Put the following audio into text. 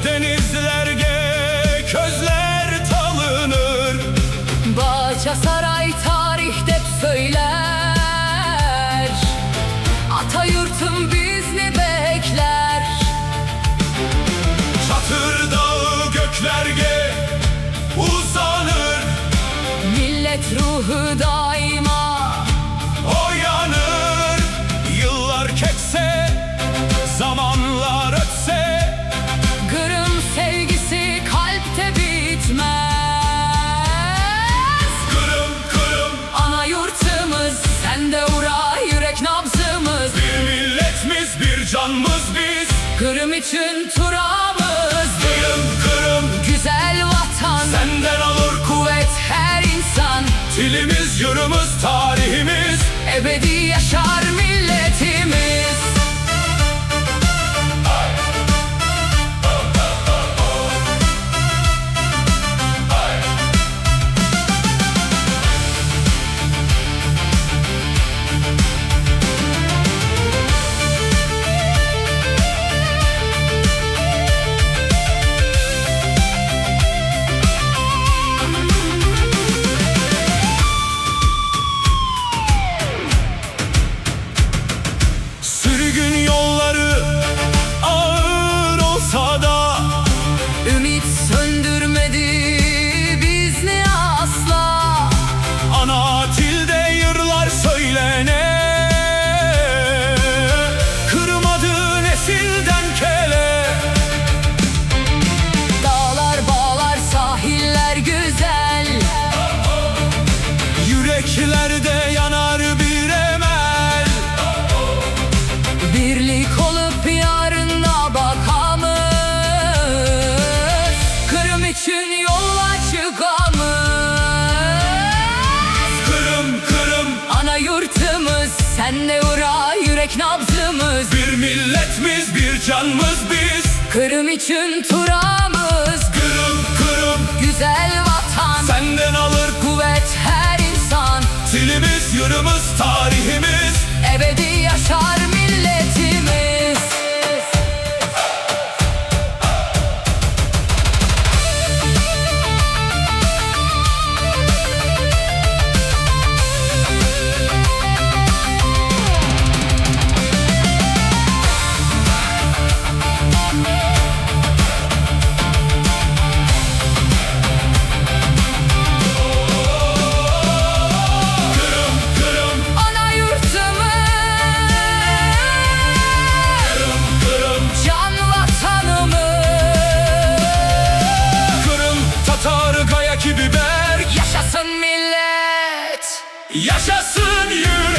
Denizlerge közler talınır. Bahçesaray tarihte hep söyler, Atayurt'um bizni bekler. Çatır dağı göklerge uzanır. Millet ruhu daima oyanır. Yıllar geçse, zamanlar ötse, Kırım sevgisi kalpte bitmez. Kırım Kırım Ana yurtımız, sende ura yürek nabzımız. bir milletmiz, bir canımız biz. Kırım için turamız. Kırım Kırım Güzel vatan, senden alır kuvvet her insan. dilimiz, yurumuz, tarihimiz. Ebedi yaşar milletimiz. Sürgün yolları ağır olsa da Ümit söndürmedi bizni asla. ana dilde yırlar söylene. Kırmadı nesilden kele. Dağlar bağlar sahiller güzel. Yüreklerde yanar bir emel. Birlik olup yarına bakamız. Kırım için yola çıkamız. Kırım Kırım Ana yurtımız, senle ura yürek nabzımız. bir milletmiz, bir canımız biz. Kırım için turamız. Kırım Kırım Güzel vatan, senden alır kuvvet her insan. dilimiz, yurumuz, tarihimiz. Ebedi yaşar milletimiz. Kırım Kırım Ana yurtımız, Kırım Kırım can vatanımız. Kırım Tatar, Gaya, Biber. Yaşasın millet, Yaşasın yürü.